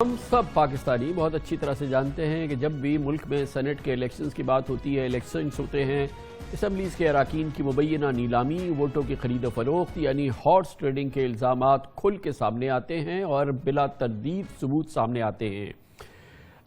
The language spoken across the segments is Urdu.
ہم سب پاکستانی بہت اچھی طرح سے جانتے ہیں کہ جب بھی ملک میں سینٹ کے الیکشنز کی بات ہوتی ہے، الیکشنز ہوتے ہیں، اسمبلیز کے اراکین کی مبینہ نیلامی، ووٹوں کی خرید و فروخت یعنی ہارس ٹریڈنگ کے الزامات کھل کے سامنے آتے ہیں اور بلا تردید ثبوت سامنے آتے ہیں۔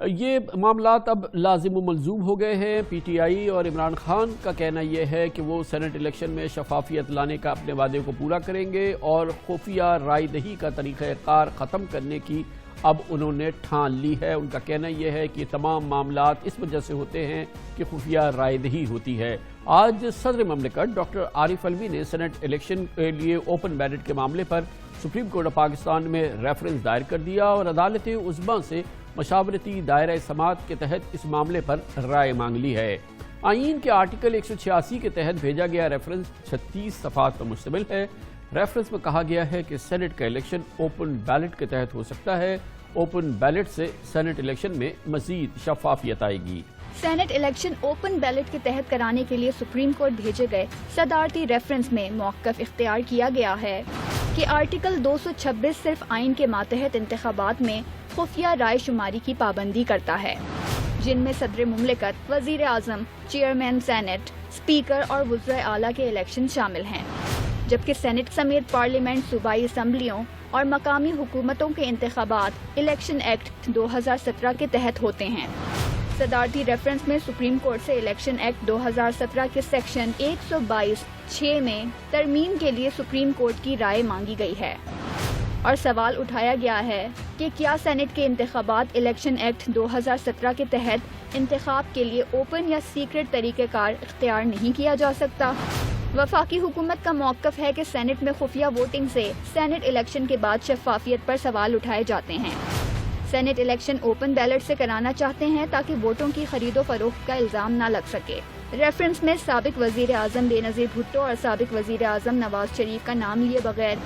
یہ معاملات اب لازم و ملزوم ہو گئے ہیں۔ پی ٹی آئی اور عمران خان کا کہنا یہ ہے کہ وہ سینٹ الیکشن میں شفافیت لانے کا اپنے وعدے کو پورا کریں گے اور خفیہ رائے دہی کا طریقہ کار ختم کرنے کی اب انہوں نے ٹھان لی ہے۔ ان کا کہنا یہ ہے کہ تمام معاملات اس وجہ سے ہوتے ہیں کہ خفیہ رائے دہی ہوتی ہے۔ آج صدر مملکت ڈاکٹر عارف علوی نے سینٹ الیکشن کے لیے اوپن بیلٹ کے معاملے پر سپریم کورٹ آف پاکستان میں ریفرنس دائر کر دیا اور عدالت عظمیٰ سے مشاورتی دائرہ سماعت کے تحت اس معاملے پر رائے مانگ لی ہے۔ آئین کے آرٹیکل 186 کے تحت بھیجا گیا ریفرنس 36 صفحات پر مشتمل ہے۔ ریفرنس میں کہا گیا ہے کہ سینٹ کا الیکشن اوپن بیلٹ کے تحت ہو سکتا ہے۔ اوپن بیلٹ سے سینٹ الیکشن میں مزید شفافیت آئے گی۔ سینٹ الیکشن اوپن بیلٹ کے تحت کرانے کے لیے سپریم کورٹ بھیجے گئے صدارتی ریفرنس میں موقف اختیار کیا گیا ہے کہ آرٹیکل 226 صرف آئین کے ماتحت انتخابات میں خفیہ رائے شماری کی پابندی کرتا ہے، جن میں صدر مملکت، وزیر اعظم، چیئرمین سینٹ، اسپیکر اور وزرائے اعلیٰ کے الیکشن شامل ہیں، جبکہ سینٹ سمیت پارلیمنٹ، صوبائی اسمبلیوں اور مقامی حکومتوں کے انتخابات الیکشن ایکٹ 2017 کے تحت ہوتے ہیں۔ صدارتی ریفرنس میں سپریم کورٹ سے الیکشن ایکٹ 2017 کے سیکشن 122(6) میں ترمیم کے لیے سپریم کورٹ کی رائے مانگی گئی ہے اور سوال اٹھایا گیا ہے کہ کیا سینٹ کے انتخابات الیکشن ایکٹ 2017 کے تحت انتخاب کے لیے اوپن یا سیکرٹ طریقہ کار اختیار نہیں کیا جا سکتا؟ وفاقی حکومت کا موقف ہے کہ سینٹ میں خفیہ ووٹنگ سے سینٹ الیکشن کے بعد شفافیت پر سوال اٹھائے جاتے ہیں۔ سینٹ الیکشن اوپن بیلٹ سے کرانا چاہتے ہیں تاکہ ووٹوں کی خرید و فروخت کا الزام نہ لگ سکے۔ ریفرنس میں سابق وزیر اعظم بے نظیر بھٹو اور سابق وزیر اعظم نواز شریف کا نام لیے بغیر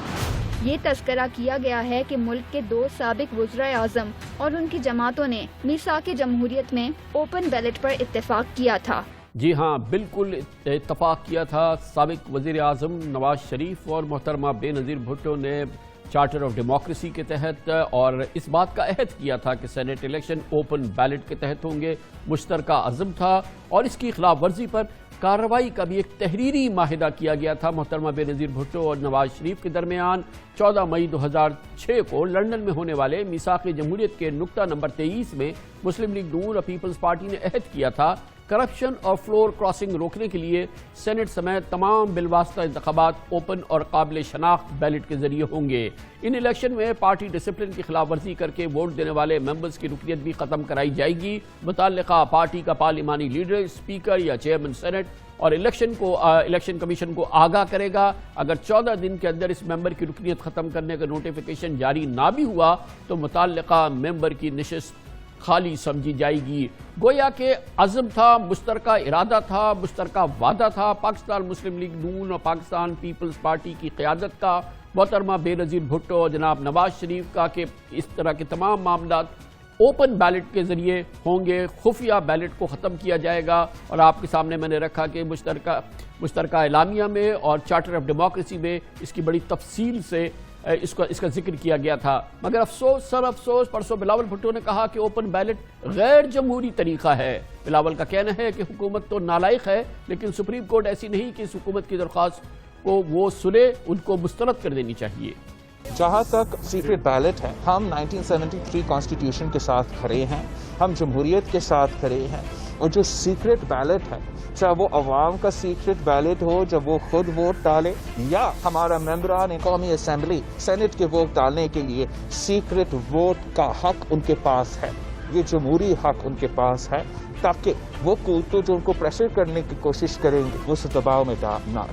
یہ تذکرہ کیا گیا ہے کہ ملک کے 2 سابق وزرائے اعظم اور ان کی جماعتوں نے میثاق جمہوریت میں اوپن بیلٹ پر اتفاق کیا تھا۔ جی ہاں، بالکل اتفاق کیا تھا۔ سابق وزیر اعظم نواز شریف اور محترمہ بے نظیر بھٹو نے چارٹر آف ڈیموکریسی کے تحت اور اس بات کا عہد کیا تھا کہ سینٹ الیکشن اوپن بیلٹ کے تحت ہوں گے۔ مشترکہ عزم تھا اور اس کی خلاف ورزی پر کارروائی کا بھی ایک تحریری معاہدہ کیا گیا تھا محترمہ بے نظیر بھٹو اور نواز شریف کے درمیان۔ 14 مئی 2006 کو لندن میں ہونے والے میثاق جمہوریت کے نقطہ نمبر 23 میں مسلم لیگ نون اور پیپلز پارٹی نے عہد کیا تھا کرپشن اور فلور کراسنگ روکنے کے لیے سینٹ سمیت تمام بالواسطہ انتخابات اوپن اور قابل شناخت بیلٹ کے ذریعے ہوں گے۔ ان الیکشن میں پارٹی ڈسپلن کی خلاف ورزی کر کے ووٹ دینے والے ممبرز کی رکنیت بھی ختم کرائی جائے گی۔ متعلقہ پارٹی کا پارلیمانی لیڈر، اسپیکر یا چیئرمین سینٹ اور الیکشن کمیشن کو آگاہ کرے گا۔ اگر 14 دن کے اندر اس ممبر کی رکنیت ختم کرنے کا نوٹیفیکیشن جاری نہ بھی ہوا تو متعلقہ ممبر کی نشست خالی سمجھی جائے گی۔ گویا کہ عزم تھا، مشترکہ ارادہ تھا، مشترکہ وعدہ تھا پاکستان مسلم لیگ نون اور پاکستان پیپلز پارٹی کی قیادت کا، محترمہ بے نظیر بھٹو اور جناب نواز شریف کا، کہ اس طرح کے تمام معاملات اوپن بیلٹ کے ذریعے ہوں گے، خفیہ بیلٹ کو ختم کیا جائے گا۔ اور آپ کے سامنے میں نے رکھا کہ مشترکہ اعلامیہ میں اور چارٹر آف ڈیموکریسی میں اس کی بڑی تفصیل سے اس کا ذکر کیا گیا تھا۔ مگر افسوس پرسوں بلاول بھٹو نے کہا کہ اوپن بیلٹ غیر جمہوری طریقہ ہے۔ بلاول کا کہنا ہے کہ حکومت تو نالائق ہے لیکن سپریم کورٹ ایسی نہیں کہ اس حکومت کی درخواست کو وہ سنے، ان کو مسترد کر دینی چاہیے۔ جہاں تک سیکرٹ بیلٹ ہے، ہم 1973 کانسٹیٹیوشن کے ساتھ کھڑے ہیں، ہم جمہوریت کے ساتھ کھڑے ہیں، اور جو سیکرٹ بیلٹ ہے، چاہے وہ عوام کا سیکرٹ بیلٹ ہو جب وہ خود ووٹ ڈالے، یا ہمارا ممبران قومی اسمبلی سینٹ کے ووٹ ڈالنے کے لیے سیکرٹ ووٹ کا حق ان کے پاس ہے، یہ جمہوری حق ان کے پاس ہے، تاکہ وہ کوتو جو ان کو پریشر کرنے کی کوشش کریں گے وہ اس دباؤ میں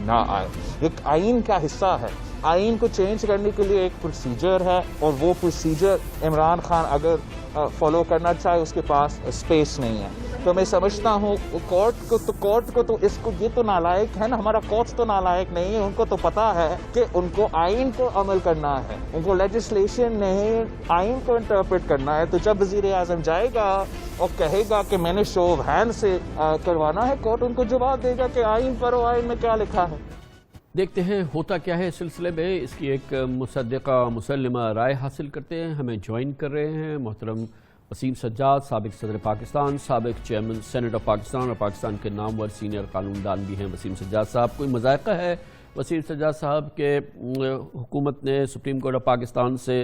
نہ آئے۔ ایک آئین کا حصہ ہے، آئین کو چینج کرنے کے لیے ایک پروسیجر ہے، اور وہ پروسیجر عمران خان اگر فالو کرنا چاہے اس کے پاس اسپیس نہیں ہے۔ تو میں سمجھتا ہوں کورٹ کو تو اس کو یہ تو نالائق ہے نا، ہمارا کورٹ تو نالائق نہیں ہے، ان کو تو پتا ہے کہ ان کو آئین کو عمل کرنا ہے، ان کو لیجسلیشن نہیں آئین کو انٹرپریٹ کرنا ہے۔ تو جب وزیر اعظم جائے گا اور کہے گا کہ میں نے شو آف ہینڈ سے کروانا ہے، کورٹ ان کو جواب دے گا کہ آئین پڑھو، آئین میں کیا لکھا ہے۔ دیکھتے ہیں ہوتا کیا ہے اس سلسلے میں، اس کی ایک مصدقہ مسلمہ رائے حاصل کرتے ہیں۔ ہمیں جوائن کر رہے ہیں محترم وسیم سجاد، سابق صدر پاکستان، سابق چیئرمین سینیٹ آف پاکستان اور پاکستان کے نامور سینئر قانون دان بھی ہیں وسیم سجاد صاحب۔ کوئی مذائقہ ہے وسیم سجاد صاحب کہ حکومت نے سپریم کورٹ آف پاکستان سے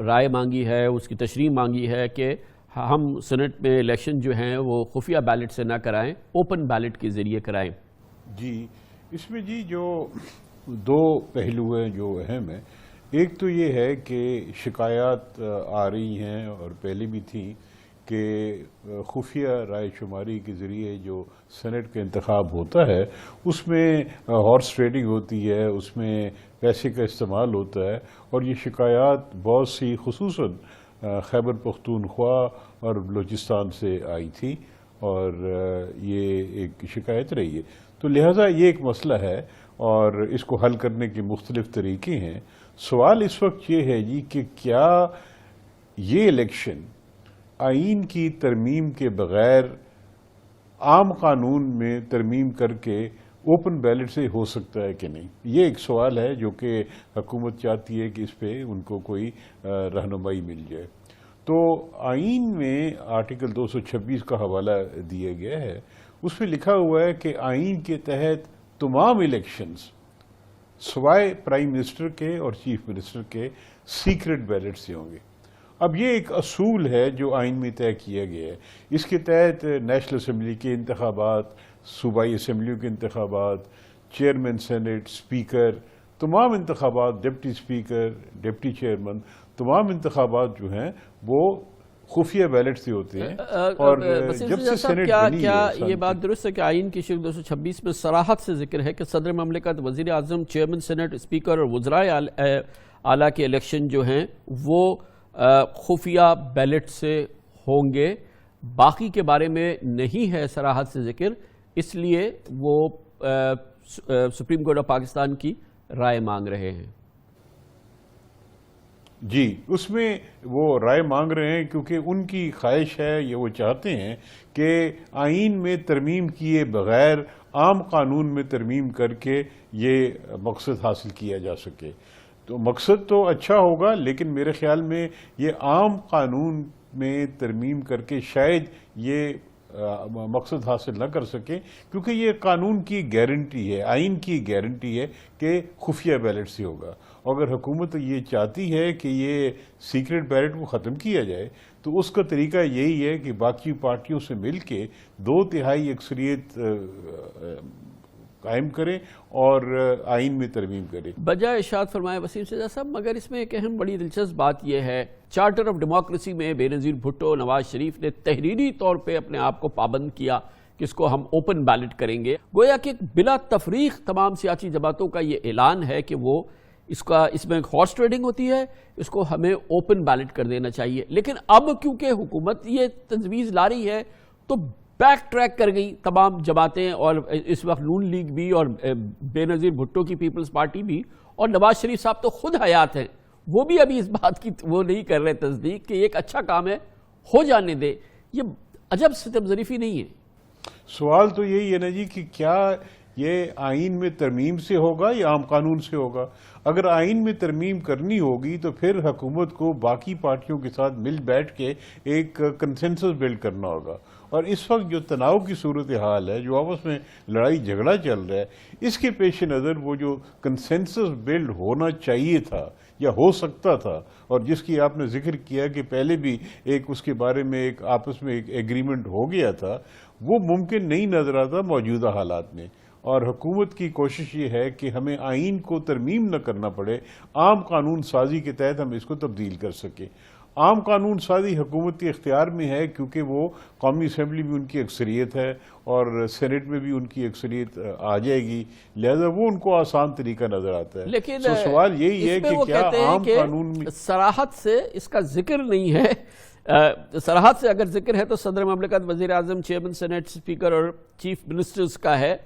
رائے مانگی ہے، اس کی تشریح مانگی ہے کہ ہم سینٹ میں الیکشن جو ہیں وہ خفیہ بیلٹ سے نہ کرائیں، اوپن بیلٹ کے ذریعے کرائیں؟ جی، اس میں جو دو پہلو ہیں جو اہم ہیں، ایک تو یہ ہے کہ شکایات آ رہی ہیں اور پہلے بھی تھیں کہ خفیہ رائے شماری کے ذریعے جو سینٹ کا انتخاب ہوتا ہے اس میں ہارس ٹریڈنگ ہوتی ہے، اس میں پیسے کا استعمال ہوتا ہے، اور یہ شکایات بہت سی خصوصاً خیبر پختونخوا اور بلوچستان سے آئی تھی اور یہ ایک شکایت رہی ہے۔ تو لہٰذا یہ ایک مسئلہ ہے اور اس کو حل کرنے کے مختلف طریقے ہیں۔ سوال اس وقت یہ ہے کہ کیا یہ الیکشن آئین کی ترمیم کے بغیر عام قانون میں ترمیم کر کے اوپن بیلٹ سے ہو سکتا ہے کہ نہیں؟ یہ ایک سوال ہے جو کہ حکومت چاہتی ہے کہ اس پہ ان کو کوئی رہنمائی مل جائے۔ تو آئین میں آرٹیکل 226 کا حوالہ دیا گیا ہے، اس میں لکھا ہوا ہے کہ آئین کے تحت تمام الیکشنز سوائے پرائم منسٹر کے اور چیف منسٹر کے سیکرٹ بیلٹ سے ہوں گے۔ اب یہ ایک اصول ہے جو آئین میں طے کیا گیا ہے۔ اس کے تحت نیشنل اسمبلی کے انتخابات، صوبائی اسمبلیوں کے انتخابات، چیئرمین سینٹ، اسپیکر، تمام انتخابات، ڈپٹی اسپیکر، ڈپٹی چیئرمین، تمام انتخابات جو ہیں وہ خفیہ بیلٹ سے ہوتے ہیں۔ اور جب سے سینٹ بنی کیا یہ بات درست ہے کہ آئین کی شکل 226 میں صراحت سے ذکر ہے کہ صدر مملکت، وزیر اعظم، چیئرمین سینٹ، اسپیکر اور وزرائے اعلیٰ کے الیکشن جو ہیں وہ خفیہ بیلٹ سے ہوں گے، باقی کے بارے میں نہیں ہے صراحت سے ذکر، اس لیے وہ سپریم کورٹ آف پاکستان کی رائے مانگ رہے ہیں؟ جی، اس میں وہ رائے مانگ رہے ہیں کیونکہ ان کی خواہش ہے، یہ وہ چاہتے ہیں کہ آئین میں ترمیم کیے بغیر عام قانون میں ترمیم کر کے یہ مقصد حاصل کیا جا سکے۔ تو مقصد تو اچھا ہوگا، لیکن میرے خیال میں یہ عام قانون میں ترمیم کر کے شاید یہ مقصد حاصل نہ کر سکے، کیونکہ یہ قانون کی گارنٹی ہے، آئین کی گارنٹی ہے کہ خفیہ بیلٹ سے ہوگا۔ اگر حکومت یہ چاہتی ہے کہ یہ سیکرٹ بیلٹ کو ختم کیا جائے تو اس کا طریقہ یہی ہے کہ باقی پارٹیوں سے مل کے 2/3 اکثریت قائم کریں اور آئین میں ترمیم کریں۔ بجائے ارشاد فرمائے وسیم سجاد صاحب، مگر اس میں ایک اہم بڑی دلچسپ بات یہ ہے، چارٹر آف ڈیموکریسی میں بے نظیر بھٹو، نواز شریف نے تحریری طور پہ اپنے آپ کو پابند کیا کہ اس کو ہم اوپن بیلٹ کریں گے۔ گویا کہ بلا تفریق تمام سیاسی جماعتوں کا یہ اعلان ہے کہ وہ اس میں ہارس ٹریڈنگ ہوتی ہے، اس کو ہمیں اوپن بیلٹ کر دینا چاہیے۔ لیکن اب کیونکہ حکومت یہ تجویز لا رہی ہے تو بیک ٹریک کر گئی تمام جماعتیں، اور اس وقت نون لیگ بھی اور بے نظیر بھٹو کی پیپلز پارٹی بھی، اور نواز شریف صاحب تو خود حیات ہیں، وہ بھی ابھی اس بات کی وہ نہیں کر رہے تصدیق کہ یہ ایک اچھا کام ہے، ہو جانے دے۔ یہ عجب ستم ظریفی نہیں ہے؟ سوال تو یہی ہے نا جی کہ کیا یہ آئین میں ترمیم سے ہوگا یا عام قانون سے ہوگا؟ اگر آئین میں ترمیم کرنی ہوگی تو پھر حکومت کو باقی پارٹیوں کے ساتھ مل بیٹھ کے ایک کنسنسس بلڈ کرنا ہوگا، اور اس وقت جو تناؤ کی صورتحال ہے، جو آپس میں لڑائی جھگڑا چل رہا ہے، اس کے پیش نظر وہ جو کنسنسس بلڈ ہونا چاہیے تھا یا ہو سکتا تھا، اور جس کی آپ نے ذکر کیا کہ پہلے بھی ایک اس کے بارے میں ایک آپس میں ایک ایگریمنٹ ہو گیا تھا، وہ ممکن نہیں نظر آتا موجودہ حالات میں۔ اور حکومت کی کوشش یہ ہے کہ ہمیں آئین کو ترمیم نہ کرنا پڑے، عام قانون سازی کے تحت ہم اس کو تبدیل کر سکیں۔ عام قانون سازی حکومت کے اختیار میں ہے کیونکہ وہ قومی اسمبلی میں ان کی اکثریت ہے اور سینٹ میں بھی ان کی اکثریت آ جائے گی، لہذا وہ ان کو آسان طریقہ نظر آتا ہے۔ لیکن سوال یہی ہے کہ کیا عام قانون میں صراحت سے اس کا ذکر نہیں ہے؟ صراحت سے اگر ذکر ہے تو صدر مملکت، وزیر اعظم، چیئرمین سینٹ، اسپیکر اور چیف منسٹرز کا ہے،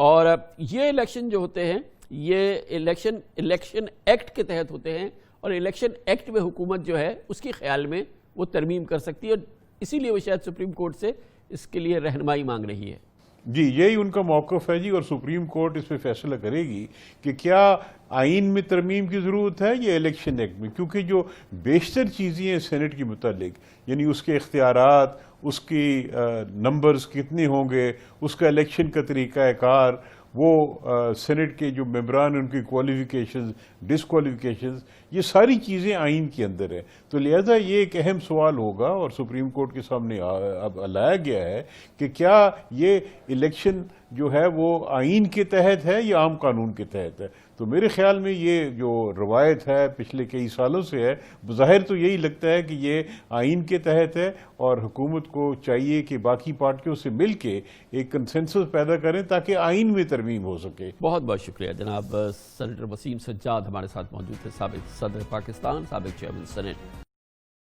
اور یہ الیکشن جو ہوتے ہیں یہ الیکشن ایکٹ کے تحت ہوتے ہیں، اور الیکشن ایکٹ میں حکومت جو ہے اس کے خیال میں وہ ترمیم کر سکتی ہے، اور اسی لیے وہ شاید سپریم کورٹ سے اس کے لیے رہنمائی مانگ رہی ہے۔ جی یہی ان کا موقف ہے جی، اور سپریم کورٹ اس پہ فیصلہ کرے گی کہ کیا آئین میں ترمیم کی ضرورت ہے یا الیکشن ایکٹ میں، کیونکہ جو بیشتر چیزیں ہیں سینٹ کے متعلق، یعنی اس کے اختیارات، اس کی نمبرز کتنے ہوں گے، اس کا الیکشن کا طریقہ کار، وہ سینٹ کے جو ممبران ہیں ان کی کوالیفیکیشنز، ڈسکوالیفیکیشنز، یہ ساری چیزیں آئین کے اندر ہے. تو لہذا یہ ایک اہم سوال ہوگا اور سپریم کورٹ کے سامنے اب لایا گیا ہے کہ کیا یہ الیکشن جو ہے وہ آئین کے تحت ہے یا عام قانون کے تحت ہے. تو میرے خیال میں یہ جو روایت ہے پچھلے کئی سالوں سے ہے، بظاہر تو یہی لگتا ہے کہ یہ آئین کے تحت ہے، اور حکومت کو چاہیے کہ باقی پارٹیوں سے مل کے ایک کنسنسس پیدا کریں تاکہ آئین میں ترمیم ہو سکے. بہت بہت شکریہ جناب سینیٹر وسیم سجاد ہمارے ساتھ موجود تھے، سابق صدر پاکستان، سابق چیئرمین سینٹ.